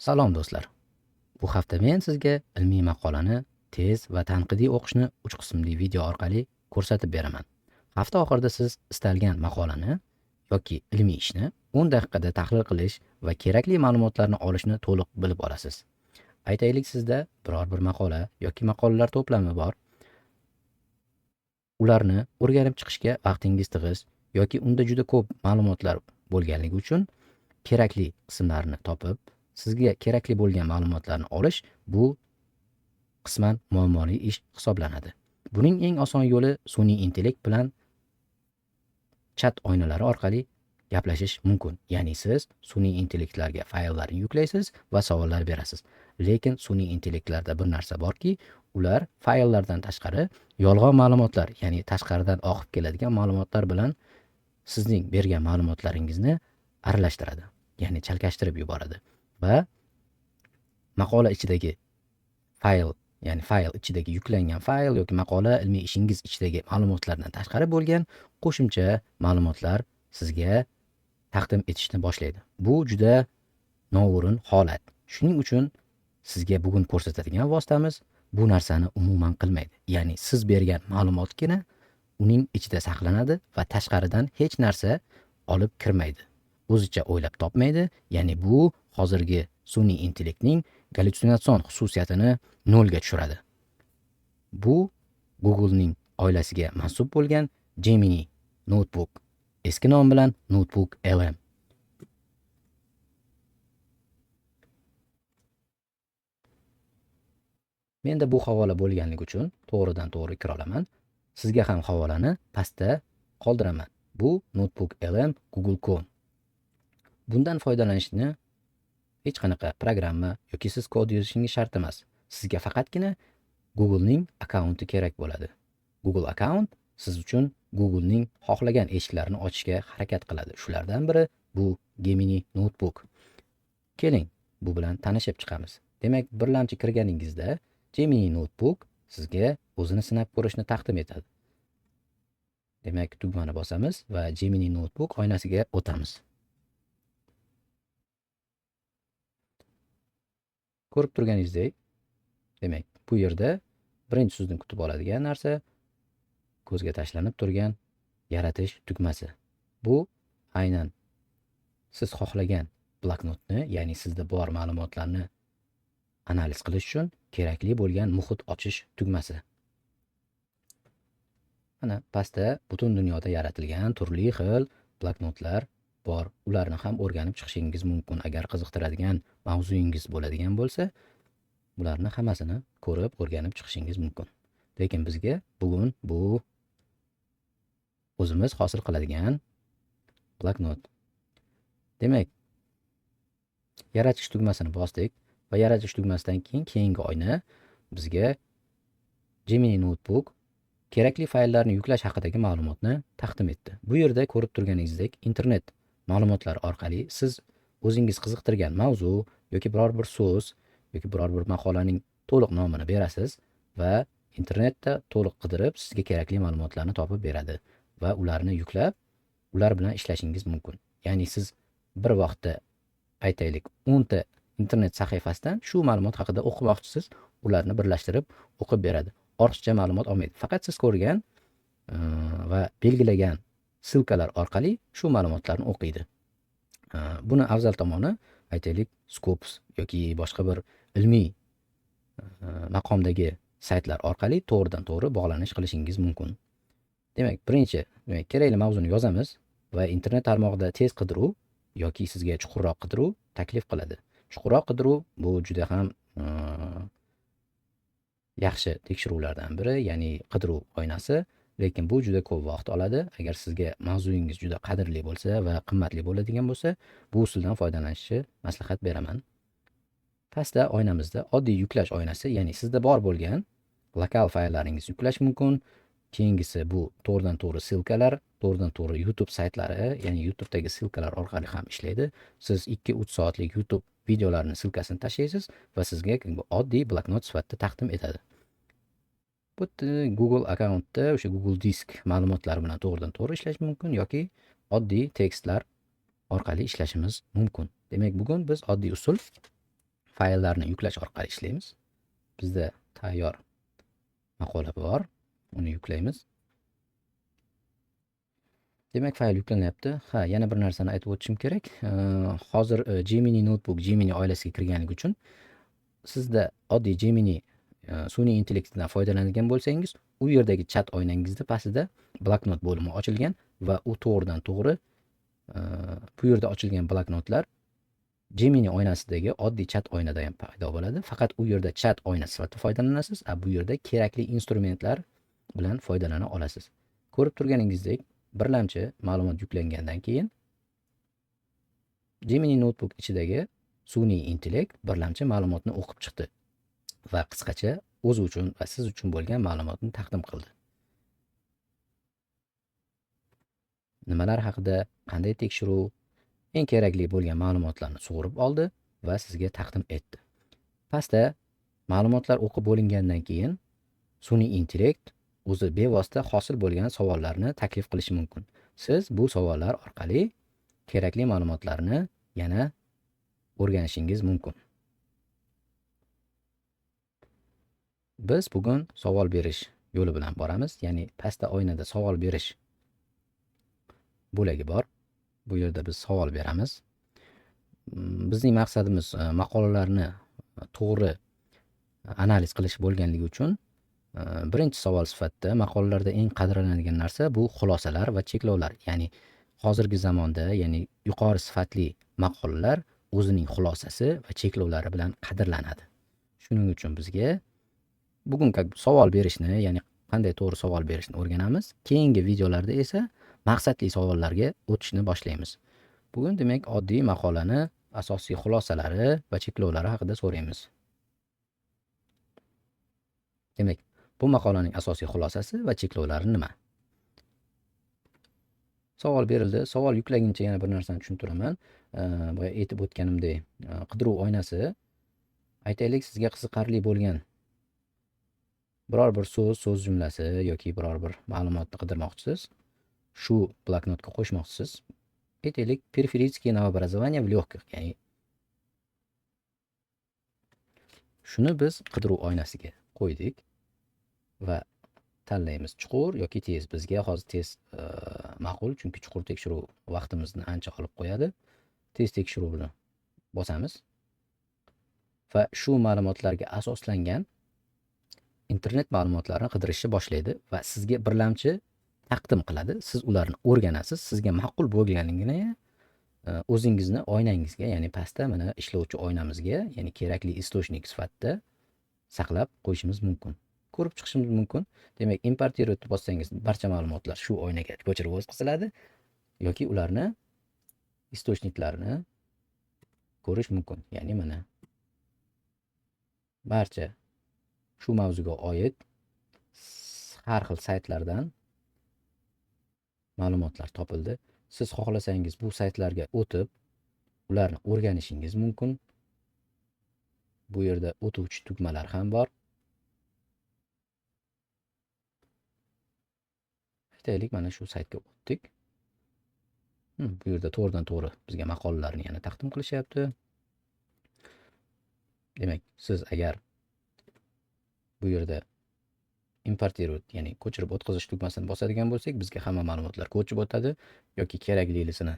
Salom do'stlar. Bu hafta men sizga ilmiy maqolani tez va tanqidiy o'qishni 3 qismli video orqali ko'rsatib beraman. Hafta oxirida siz istalgan maqolani yoki ilmiy ishni 10 daqiqada tahlil qilish va kerakli ma'lumotlarni olishni to'liq bilib olasiz. Aytaylik, sizda biror bir maqola yoki maqolalar to'plami bor. Ularni o'rganib chiqishga vaqtingiz tig'iz yoki unda juda ko'p ma'lumotlar bo'lganligi uchun kerakli qismlarni topib, sizga kerakli bo'lgan ma'lumotlarni olish bu qisman muammoli ish hisoblanadi. Buning eng oson yo'li sun'iy intellekt bilan chat oynalari orqali gaplashish mumkin. Ya'ni siz sun'iy intellektlarga fayllarni yuklaysiz va savollar berasiz. Lekin sun'iy intellektlarda bir narsa borki, ular fayllardan tashqari yolg'on ma'lumotlar, ya'ni tashqaridan oqib keladigan ma'lumotlar bilan sizning bergan ma'lumotlaringizni aralashtiradi. Ya'ni chalkashtirib yuboradi va maqola ichidagi fayl, ya'ni fayl ichidagi yuklangan fayl yoki maqola ilmiy ishingiz ichidagi ma'lumotlardan tashqari bo'lgan qo'shimcha ma'lumotlar sizga taqdim etishni boshlaydi. Bu juda noo'rin holat. Shuning uchun sizga bugun ko'rsatadigan vositamiz bu narsani umuman qilmaydi. Ya'ni siz bergan ma'lumotgina uning ichida saqlanadi va tashqaridan hech narsa olib kirmaydi. O'zicha o'ylab topmaydi. Ya'ni bu hozirgi sun'iy intellektning gallyusinatsion xususiyatini nolga tushiradi. Bu Google'ning oilasiga mansub bo'lgan Gemini Notebook, eski nom bilan Notebook LM. Menda bu havola bo'lganligi uchun to'g'ridan to'g'ri kira olaman. Sizga ham havolani pastda qoldiraman. Bu Notebook LM Google.com. Bundan foydalanishni hech qanaqa programma yoki siz kod yozishingiz shart emas. Sizga faqatgina Google'ning akkaunti kerak bo'ladi. Google akkaunt siz uchun Google'ning xohlagan eshiklarini ochishga harakat qiladi. Shulardan biri bu Gemini Notebook. Keling, bu bilan tanishib chiqamiz. Demak, birlamchi kirganingizda Gemini Notebook sizga o'zini sinab ko'rishni taqdim etadi. Demak, tugmani bosamiz va Gemini Notebook oynasiga o'tamiz. Ko'rib turganingizdek, demak, bu yerda birinchi sizni kutib oladigan narsa ko'zga tashlanib turgan yaratish tugmasi. Bu aynan siz xohlagan bloknotni, ya'ni sizda bor ma'lumotlarni analiz qilish uchun kerakli bo'lgan muhit ochish tugmasi. Mana pastda butun dunyoda yaratilgan turli xil bloknotlar bor. Ularni ham o'rganib chiqishingiz mumkin. Agar qiziqtiradigan mavzuyingiz bo'ladigan bo'lsa, bularni hammasini ko'rib o'rganib chiqishingiz mumkin. Lekin bizga bugun bu o'zimiz hosil qiladigan bloknot. Demak, yaratish tugmasini bosdik va yaratish tugmasidan keyin keyingi oyna bizga Gemini Notebook kerakli fayllarni yuklash haqidagi ma'lumotni taqdim etdi. Bu yerda ko'rib turganingizdek internet ma'lumotlari orqali siz o'zingiz qiziqtirgan mavzu yoki biror bir so'z yoki biror bir maqolaning to'liq nomini berasiz va internetda to'liq qidirib sizga kerakli ma'lumotlarni topib beradi va ularni yuklab, ular bilan ishlashingiz mumkin. Ya'ni siz bir vaqtda aytaylik 10 ta internet sahifasidan shu ma'lumot haqida o'qimoqchisiz, ularni birlashtirib o'qib beradi. Ortiqcha ma'lumot olmaydi. Faqat siz ko'rgan va belgilagan silkalar orqali shu ma'lumotlarni o'qiydi. Buni afzal tomoni aytaylik Scopus yoki boshqa bir ilmiy maqomdagi saytlar orqali to'g'ridan to'g'ri bog'lanish qilishingiz mumkin. Demak, birinchi kerakli mavzuni yozamiz va internet tarmog'ida tez qidiruv yoki sizga chuqurroq qidiruv taklif qiladi. Chuqurroq qidiruv bu juda ham yaxshi tekshiruvlardan biri, ya'ni qidiruv oynasi, lekin bu juda ko'p vaqt oladi. Agar sizga mavzuyingiz juda qadrli bo'lsa va qimmatli bo'ladigan bo'lsa, bu usuldan foydalanishni maslahat beraman. Pastda oynamizda oddiy yuklash oynasi, ya'ni sizda bor bo'lgan lokal fayllaringizni yuklash mumkin. Keyingisi bu to'g'ridan to'g'ri silkalar, to'g'ridan to'g'ri YouTube saytlari, ya'ni YouTube'dagi silkalar orqali ham ishlaydi. Siz 2-3 soatlik YouTube videolarini silkasini tashlaysiz va sizga oddiy bloknot sifatida taqdim etadi. Bu Google akkauntda o'sha Google Disk ma'lumotlari bilan to'g'ridan to'g'ri ishlash mumkin yoki oddiy tekstlar orqali ishlashimiz mumkin. Demak, bugun biz oddiy usul fayllarni yuklash orqali ishlaymiz. Bizda tayyor maqola bor, uni yuklaymiz. Demak, fayl yuklanyapti. Yana bir narsani aytib o'tishim kerak. Hozir Gemini Notebook Gemini oilasiga kirganligi uchun sizda oddiy Gemini sun'iy intellektdan foydalanadigan bo'lsangiz, u yerdagi chat oynangizda pastida bloknot bo'limi ochilgan va u to'g'ridan to'g'ri bu yerda ochilgan bloknotlar Gemini oynasidagi oddiy chat oynada ham paydo bo'ladi. Faqat u yerda chat oyna sifatida foydalanasiz, bu yerda kerakli instrumentlar bilan foydalana olasiz. Ko'rib turganingizdek, birlamchi ma'lumot yuklangandan keyin Gemini Notebook ichidagi sun'iy intellekt birlamchi ma'lumotni o'qib chiqdi va qisqacha o'zi uchun va siz uchun bo'lgan ma'lumotni taqdim qildi. Nimalar haqida, qanday tekshiruv, eng kerakli bo'lgan ma'lumotlarni sug'urib oldi va sizga taqdim etdi. Pastda ma'lumotlar o'qib bo'lingandan keyin sun'iy intellekt o'zi bevosita hosil bo'lgan savollarni taklif qilishi mumkin. Siz bu savollar orqali kerakli ma'lumotlarni yana o'rganishingiz mumkin. Biz bugun savol berish yo'li bilan boramiz. Ya'ni pastda oynada savol berish bo'lagi bor. Bu yerda biz savol beramiz. Bizning maqsadimiz maqolalarni to'g'ri analiz qilish bo'lganligi uchun birinchi savol sifatida maqolalarda eng qadrlanadigan narsa bu xulosalar va cheklovlar. Ya'ni hozirgi zamonda, ya'ni yuqori sifatli maqolalar o'zining xulosasi va cheklovlari bilan qadrlanadi. Shuning uchun bizga bugun savol berishni, ya'ni qanday to'g'ri savol berishni o'rganamiz. Keyingi videolarda esa maqsadli savollarga o'tishni boshlaymiz. Bugun demak oddiy maqolani asosiy xulosalari va cheklovlari haqida so'raymiz. Demak, bu maqolaning asosiy xulosasi va cheklovlari nima? Savol berildi. Savol yuklaguncha yana bir narsani tushuntiraman. Boya aytib o'tganimdek, qidiruv oynasi aytaylik sizga qiziqarli bo'lgan biror bir so'z jumlasi yoki biror bir ma'lumotni qidirmoqchisiz. Shu bloknotga qo'shmoqchisiz. Aytaylik, периферические новообразования в легких, ya'ni shuni biz qidiruv oynasiga qo'ydik va tanlaymiz chuqur yoki tez. Bizga hozir tez ma'qul, chunki chuqur tekshiruv vaqtimizni ancha olib qo'yadi. Tez tekshiruvni bosamiz va shu ma'lumotlarga asoslangan internet ma'lumotlarini qidirishni boshlaydi va sizga birlamchi taqdim qiladi. Siz ularni o'rganasiz. Sizga ma'qul bo'lganligini o'zingizni oynangizga, ya'ni pastda mana ishlovchi oynamizga, ya'ni kerakli istochnik sifatida saqlab qo'yishimiz mumkin. Ko'rib chiqishimiz mumkin. Demak, importirovat bossangiz barcha ma'lumotlar shu oynaga ko'chirib o'tkaziladi yoki ularni istochniklarini ko'rish mumkin. Ya'ni mana barcha shu mavzuga oid har xil saytlardan ma'lumotlar topildi. Siz xohlasangiz bu saytlarga o'tib, ularni o'rganishingiz mumkin. Bu yerda o'tuvchi tugmalar ham bor. Aytaylik, mana shu saytga o'tdik. Bu yerda to'g'ridan to'g'ri bizga maqolalarni yana taqdim qilishyapti. Demak, siz agar bu yerda importirovat, ya'ni ko'chirib o'tkazish tugmasini bosadigan bo'lsak, bizga hamma ma'lumotlar ko'chib o'tadi yoki keraklilisini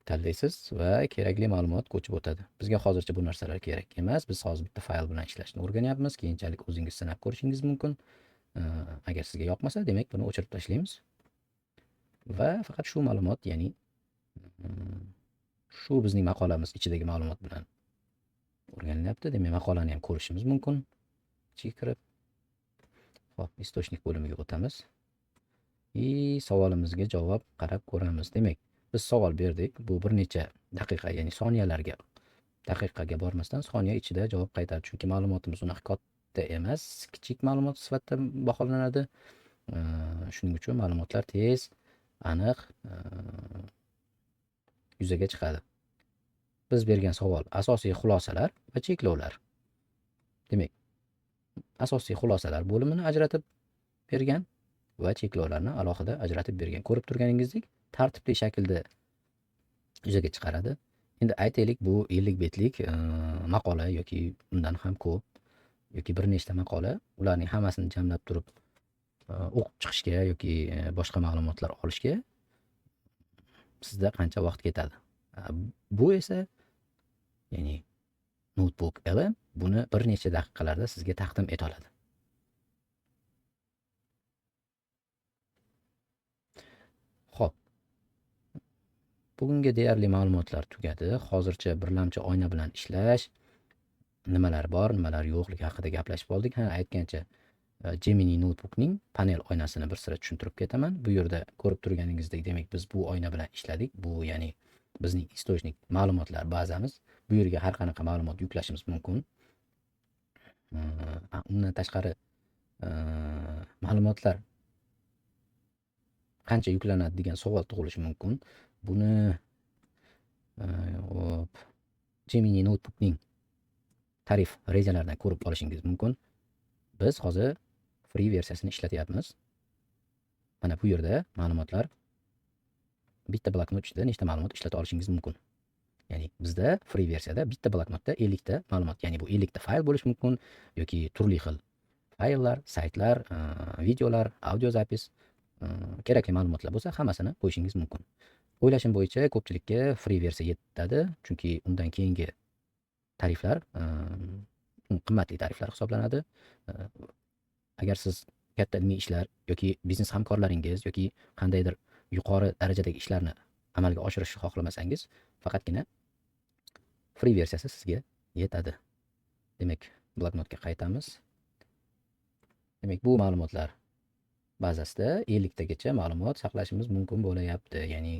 tanlaysiz va kerakli ma'lumot ko'chib o'tadi. Bizga hozircha bu narsalar kerak emas. Biz hozir bitta fayl bilan ishlashni o'rganyapmiz. Keyinchalik o'zingiz sinab ko'rishingiz mumkin. Agar sizga yoqmasa, demak buni o'chirib tashlaymiz. Va faqat shu ma'lumot, ya'ni shu bizning maqolamiz ichidagi ma'lumot bilan o'rganilyapti. Demak, maqolani ham ko'rishimiz mumkin. Ichiga kirib, hop, istochnik bo'limiga o'tamiz. Savolimizga javob qarab ko'ramiz. Demak, biz savol berdik. Bu bir necha daqiqa, ya'ni soniyalarga, daqiqaga bormasdan soniya ichida javob qaytardi. Chunki ma'lumotimiz unaqa katta emas, kichik ma'lumot sifatida baholanadi. Shuning uchun ma'lumotlar tez, aniq yuzaga chiqadi. Biz bergan savol asosiy xulosalar va cheklovlar. Demak, asosiy xulosalar bo'limini ajratib bergan va cheklovlarni alohida ajratib bergan. Ko'rib turganingizdek, tartibli shaklda yuzaga chiqaradi. Endi aytaylik, bu 50 betlik maqola yoki undan ham ko'p yoki bir nechta maqola, ularning hammasini jamlab turib o'qib chiqishga yoki boshqa ma'lumotlar olishga sizda qancha vaqt ketadi? Bu esa, ya'ni Notebook LM buni bir necha daqiqalarda sizga taqdim eta oladi. Xo'p, bugungi deyarli ma'lumotlar tugadi. Hozircha birlamchi oyna bilan ishlash, nimalar bor, nimalar yo'qligi haqida gaplashib oldik. Aytgancha, Gemini Notebookning panel oynasini bir sira tushuntirib ketaman. Bu yerda ko'rib turganingizdek, demak biz bu oyna bilan ishladik. Bu ya'ni bizning istochnik ma'lumotlar bazamiz. Bu yerga har qanaqa ma'lumot yuklashimiz mumkin. Undan tashqari ma'lumotlar qancha yuklanadi degan savol tug'ilishi mumkin. Buni Gemini Notebookning tarif rejalaridan ko'rib olishingiz mumkin. Biz hozir free versiyasini ishlatyapmiz. Mana bu yerda ma'lumotlar, bitta bloknot ichida nechta ma'lumot ishlata olishingiz mumkin. Ya'ni bizda free versiyada bitta bloknotda 50 ta ma'lumot, ya'ni bu 50 ta fayl bo'lishi mumkin yoki turli xil fayllar, saytlar, videolar, audio zapis, kerakli ma'lumotlar bo'lsa hammasini qo'yishingiz mumkin. O'ylashim bo'yicha ko'pchilikka free versiya yetadi, chunki undan keyingi tariflar qimmatli tariflar hisoblanadi. Agar siz katta ilmiy ishlar yoki biznes hamkorlaringiz yoki qandaydir yuqori darajadagi ishlarni amalga oshirishni xohlamasangiz, faqatgina free versiyasi sizga yetadi. Demak, bloknotga qaytamiz. Demak, bu ma'lumotlar bazasida 50 tagacha ma'lumot saqlashimiz mumkin bo'layapti. Ya'ni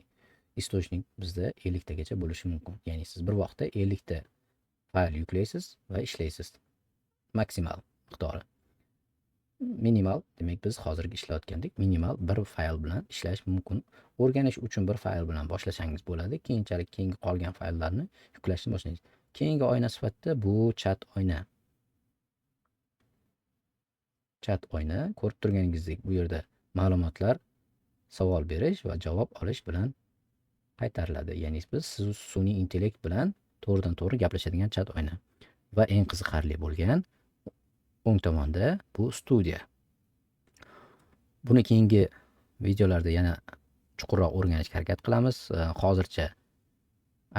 istochnik bizda 50 tagacha bo'lishi mumkin. Ya'ni siz bir vaqtda 50 ta fayl yuklaysiz va ishlaysiz. Maksimal miqdori. Minimal, demak biz hozirgi ishlayotgandek minimal bir fayl bilan ishlash mumkin. O'rganish uchun bir fayl bilan boshlashangiz bo'ladi. Keyinchalik keyingi qolgan fayllarni yuklashni boshlaysiz. Keyingi oyna sifatida bu chat oyna. Chat oyna, ko'rib turganingizdek, bu yerda ma'lumotlar savol berish va javob olish bilan qaytariladi. Ya'ni biz sun'iy intellekt bilan to'g'ridan to'g'ri gaplashadigan chat oyna. Va eng qiziqarli bo'lgan o'ng tomonda bu studiya. Buni keyingi videolarda yana chuqurroq o'rganishga harakat qilamiz. Hozircha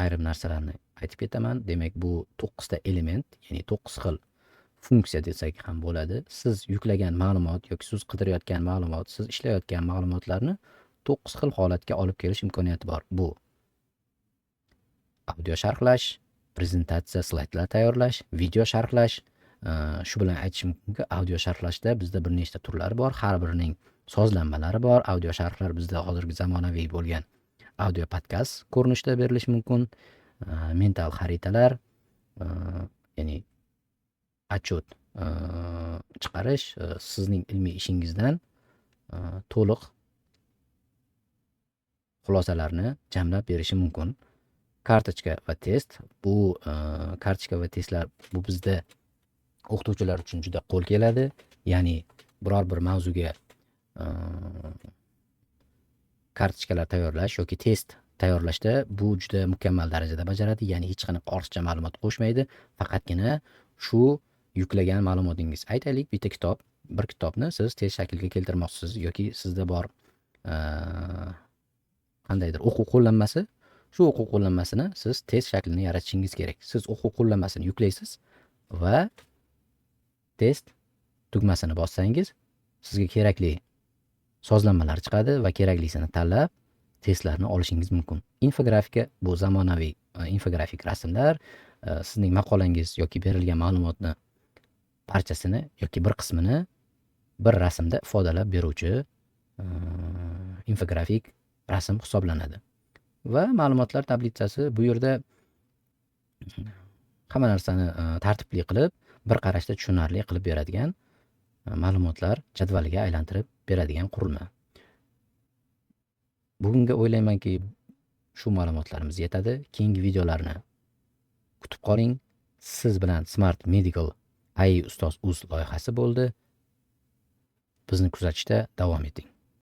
ayrim narsalarni aytib ketaman. Demak, bu 9 ta element, ya'ni 9 xil funksiya desak ham bo'ladi. Siz yuklagan ma'lumot yoki siz qidirayotgan ma'lumot, siz ishlayotgan ma'lumotlarni 9 xil holatga olib kelish imkoniyati bor. Bu audio sharhlash, prezentatsiya, slaydlar tayyorlash, video sharhlash. Shu bilan aytishim mumkinki, audio sharhlashda bizda bir nechta turlar bor. Har birining sozlanmalari bor. Audio sharhlar bizda hozirgi zamonaviy bo'lgan audio podkast ko'rinishida berilishi mumkin. Mental xaritalar, ya'ni отчет chiqarish sizning ilmiy ishingizdan to'liq xulosalarni jamlab berishi mumkin. Kartochka va test. Bu kartochka va testlar bu bizda o'qituvchilar uchun juda qo'l keladi. Ya'ni biror bir mavzuga kartochkalar tayyorlash yoki test tayyorlashda bu juda mukammal darajada bajaradi. Ya'ni hech qanaqa ortiqcha ma'lumot qo'shmaydi. Faqatgina shu yuklagan ma'lumotingiz. Aytaylik, bitta kitob, bir kitobni siz test shaklga keltirmoqchisiz yoki sizda bor qandaydir o'quv qo'llanmasi, shu o'quv qo'llanmasini siz test shaklini yaratishingiz kerak. Siz o'quv qo'llanmasini yuklaysiz va test tugmasini bossangiz, sizga kerakli sozlanmalar chiqadi va keraklisini tanlab testlarni olishingiz mumkin. Infografika bu zamonaviy infografik rasmlar, sizning maqolangiz yoki berilgan ma'lumotni parchasini yoki bir qismini bir rasmda ifodalab beruvchi infografik rasm hisoblanadi. Va ma'lumotlar tablitsasi, bu yerda hamma narsani tartibli qilib, bir qarashda tushunarli qilib beradigan ma'lumotlar jadvaliga aylantirib beradigan qurilma. Bugunga o'ylaymanki, shu ma'lumotlarimiz yetadi. Keyingi videolarni kutib qoling. Siz bilan Smart Medical AI Ustoz Uz loyihasi bo'ldi. Bizni kuzatishda davom eting.